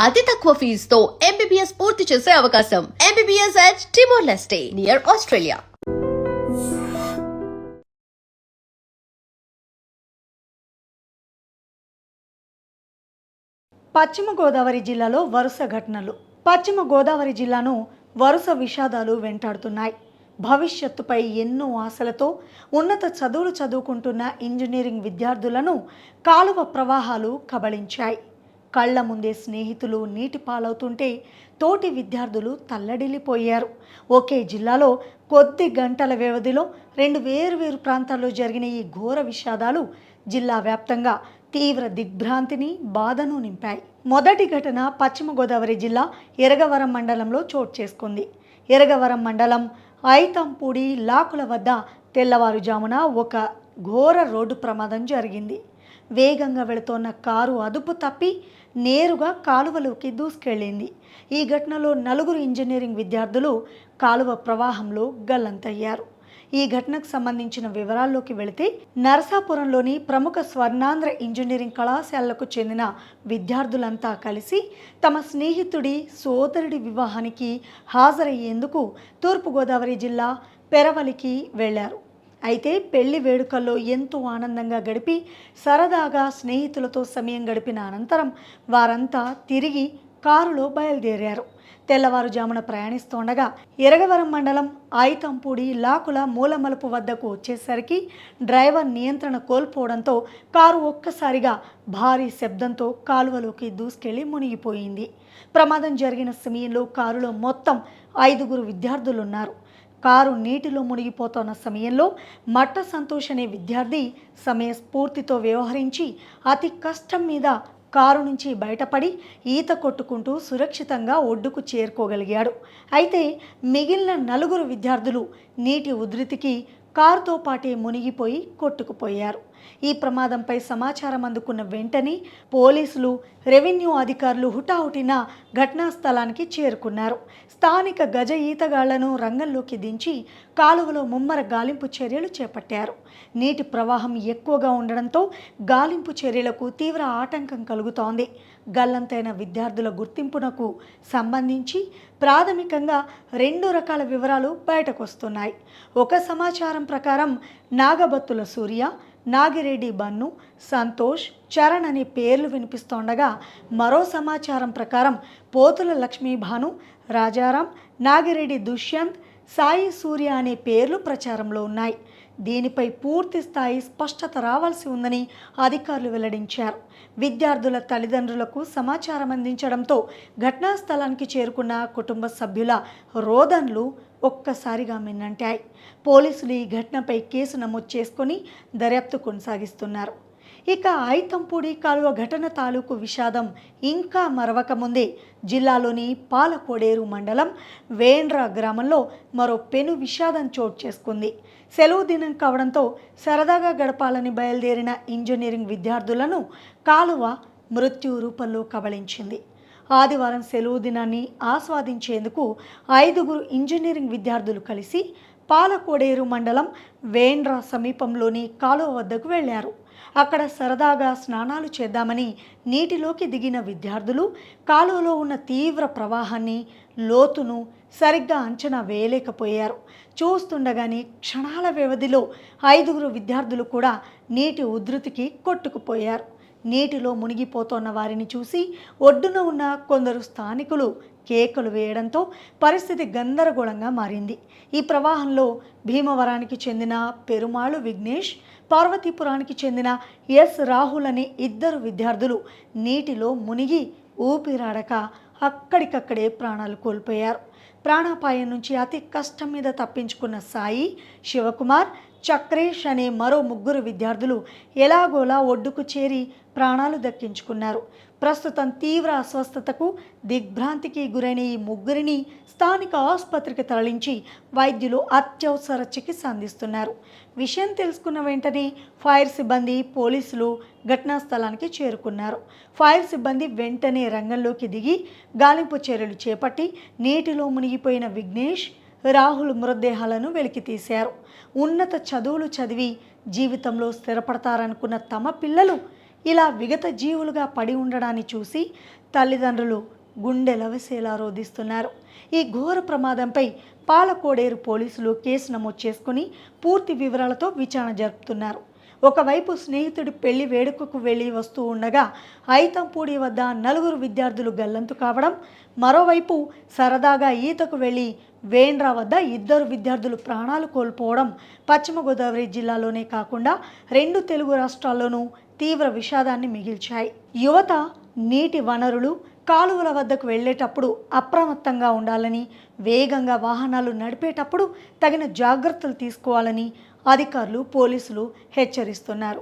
అతి తక్కువ ఫీజుతో ఎంబీబీఎస్ పూర్తి చేసే అవకాశం. MBBS at Timor-Leste near Australia. పశ్చిమ గోదావరి జిల్లాలో వరుస ఘటనలు. పశ్చిమ గోదావరి జిల్లాను వరుస విషాదాలు వెంటాడుతున్నాయి. భవిష్యత్తుపై ఎన్నో ఆశలతో ఉన్నత చదువులు చదువుకుంటున్న ఇంజనీరింగ్ విద్యార్థులను కాలువ ప్రవాహాలు కబళించాయి. కళ్ల ముందే స్నేహితులు నీటి పాలవుతుంటే తోటి విద్యార్థులు తల్లడిల్లిపోయారు. ఒకే జిల్లాలో కొద్ది గంటల వ్యవధిలో రెండు వేర్వేరు ప్రాంతాల్లో జరిగిన ఈ ఘోర విషాదాలు జిల్లా వ్యాప్తంగా తీవ్ర దిగ్భ్రాంతిని, బాధను నింపాయి. మొదటి ఘటన పశ్చిమ గోదావరి జిల్లా ఎరగవరం మండలంలో చోటు చేసుకుంది. ఎరగవరం మండలం ఐతంపూడి లాకుల వద్ద తెల్లవారుజామున ఒక ఘోర రోడ్డు ప్రమాదం జరిగింది. వేగంగా వెళుతోన్న కారు అదుపు తప్పి నేరుగా కాలువలోకి దూసుకెళ్లింది. ఈ ఘటనలో 4 ఇంజనీరింగ్ విద్యార్థులు కాలువ ప్రవాహంలో గల్లంతయ్యారు. ఈ ఘటనకు సంబంధించిన వివరాల్లోకి వెళితే నరసాపురంలోని ప్రముఖ స్వర్ణాంధ్ర ఇంజనీరింగ్ కళాశాలకు చెందిన విద్యార్థులంతా కలిసి తమ స్నేహితుడి సోదరుడి వివాహానికి హాజరయ్యేందుకు తూర్పుగోదావరి జిల్లా పెరవలికి వెళ్లారు. అయితే పెళ్లి వేడుకల్లో ఎంతో ఆనందంగా గడిపి సరదాగా స్నేహితులతో సమయం గడిపిన అనంతరం వారంతా తిరిగి కారులో బయలుదేరారు. తెల్లవారుజామున ప్రయాణిస్తుండగా ఎరగవరం మండలం ఐతంపూడి లాకుల మూలమలుపు వద్దకు వచ్చేసరికి డ్రైవర్ నియంత్రణ కోల్పోవడంతో కారు ఒక్కసారిగా భారీ శబ్దంతో కాలువలోకి దూసుకెళ్లి మునిగిపోయింది. ప్రమాదం జరిగిన సమయంలో కారులో మొత్తం 5 విద్యార్థులున్నారు. కారు నీటిలో మునిగిపోతున్న సమయంలో మట్ట సంతోష్ అనే విద్యార్థి సమయస్ఫూర్తితో వ్యవహరించి అతి కష్టం మీద కారు నుంచి బయటపడి ఈత కొట్టుకుంటూ సురక్షితంగా ఒడ్డుకు చేరుకోగలిగాడు. అయితే మిగిలిన 4 విద్యార్థులు నీటి ఉధృతికి కారుతో పాటే మునిగిపోయి కొట్టుకుపోయారు. ఈ ప్రమాదంపై సమాచారం అందుకున్న వెంటనే పోలీసులు, రెవెన్యూ అధికారులు హుటాహుటిన ఘటనా స్థలానికి చేరుకున్నారు. స్థానిక గజ ఈతగాళ్లను రంగంలోకి దించి కాలువలో ముమ్మర గాలింపు చర్యలు చేపట్టారు. నీటి ప్రవాహం ఎక్కువగా ఉండడంతో గాలింపు చర్యలకు తీవ్ర ఆటంకం కలుగుతోంది. గల్లంతైన విద్యార్థుల గుర్తింపునకు సంబంధించి ప్రాథమికంగా 2 రకాల వివరాలు బయటకు వస్తున్నాయి. ఒక సమాచారం ప్రకారం నాగబత్తుల సూర్య, నాగిరెడ్డి బన్ను, సంతోష్, చరణ్ అనే పేర్లు వినిపిస్తుండగా మరో సమాచారం ప్రకారం పోతుల లక్ష్మీభాను, రాజారాం, నాగిరెడ్డి దుష్యంత్, సాయి సూర్య అనే పేర్లు ప్రచారంలో ఉన్నాయి. దీనిపై పూర్తి స్థాయి స్పష్టత రావాల్సి ఉందని అధికారులు వెల్లడించారు. విద్యార్థుల తల్లిదండ్రులకు సమాచారం అందించడంతో ఘటనా స్థలానికి చేరుకున్న కుటుంబ సభ్యుల రోదనలు ఒక్కసారిగా మిన్నంటాయి. పోలీసులు ఈ ఘటనపై కేసు నమోదు చేసుకొని దర్యాప్తు కొనసాగిస్తున్నారు. ఇక ఐతంపూడి కాలువ ఘటన తాలూకు విషాదం ఇంకా మరవకముందే జిల్లాలోని పాలకోడేరు మండలం వేండ్ర గ్రామంలో మరో పెను విషాదం చోటు చేసుకుంది. సెలవు దినం కావడంతో సరదాగా గడపాలని బయలుదేరిన ఇంజనీరింగ్ విద్యార్థులను కాలువ మృత్యు రూపంలో కబళించింది. ఆదివారం సెలవు దినాన్ని ఆస్వాదించేందుకు 5 ఇంజనీరింగ్ విద్యార్థులు కలిసి పాలకోడేరు మండలం వేండ్ర సమీపంలోని కాలువ వద్దకు వెళ్లారు. అక్కడ సరదాగా స్నానాలు చేద్దామని నీటిలోకి దిగిన విద్యార్థులు కాలువలో ఉన్న తీవ్ర ప్రవాహాన్ని, లోతును సరిగ్గా అంచనా వేయలేకపోయారు. చూస్తుండగానే క్షణాల వ్యవధిలో 5 విద్యార్థులు కూడా నీటి ఉధృతికి కొట్టుకుపోయారు. నీటిలో మునిగిపోతున్న వారిని చూసి ఒడ్డున ఉన్న కొందరు స్థానికులు కేకలు వేయడంతో పరిస్థితి గందరగోళంగా మారింది. ఈ ప్రవాహంలో భీమవరానికి చెందిన పెరుమాళు విఘ్నేష్, పార్వతీపురానికి చెందిన ఎస్ రాహుల్ అనే 2 విద్యార్థులు నీటిలో మునిగి ఊపిరాడక అక్కడికక్కడే ప్రాణాలు కోల్పోయారు. ప్రాణాపాయం నుంచి అతి కష్టం మీద తప్పించుకున్న సాయి, శివకుమార్, చక్రేష్ అనే మరో 3 విద్యార్థులు ఎలాగోలా ఒడ్డుకు చేరి ప్రాణాలు దక్కించుకున్నారు. ప్రస్తుతం తీవ్ర అస్వస్థతకు, దిగ్భ్రాంతికి గురైన ఈ 3 స్థానిక ఆసుపత్రికి తరలించి వైద్యులు అత్యవసర చికిత్స అందిస్తున్నారు. విషయం తెలుసుకున్న వెంటనే ఫైర్ సిబ్బంది, పోలీసులు ఘటనా స్థలానికి చేరుకున్నారు. ఫైర్ సిబ్బంది వెంటనే రంగంలోకి దిగి గాలింపు చర్యలు చేపట్టి నీటిలో మునిగిపోయిన విఘ్నేష్, రాహుల్ మృతదేహాలను వెలికితీశారు. ఉన్నత చదువులు చదివి జీవితంలో స్థిరపడతారనుకున్న తమ పిల్లలు ఇలా విగత జీవులుగా పడి ఉండడాన్ని చూసి తల్లిదండ్రులు గుండెలవసేలా రోధిస్తున్నారు. ఈ ఘోర ప్రమాదంపై పాలకోడేరు పోలీసులు కేసు నమోదు చేసుకుని పూర్తి వివరాలతో విచారణ జరుపుతున్నారు. ఒకవైపు స్నేహితుడి పెళ్లి వేడుకకు వెళ్ళి వస్తూ ఉండగా ఐతంపూడి వద్ద 4 విద్యార్థులు గల్లంతు కావడం, మరోవైపు సరదాగా ఈతకు వెళ్ళి వేండ్రా వద్ద 2 విద్యార్థులు ప్రాణాలు కోల్పోవడం పశ్చిమ గోదావరి జిల్లాలోనే కాకుండా 2 తెలుగు రాష్ట్రాల్లోనూ తీవ్ర విషాదాన్ని మిగిల్చాయి. యువత నీటి వనరులు, కాలువల వద్దకు వెళ్ళేటప్పుడు అప్రమత్తంగా ఉండాలని, వేగంగా వాహనాలు నడిపేటప్పుడు తగిన జాగ్రత్తలు తీసుకోవాలని అధికారులు, పోలీసులు హెచ్చరిస్తున్నారు.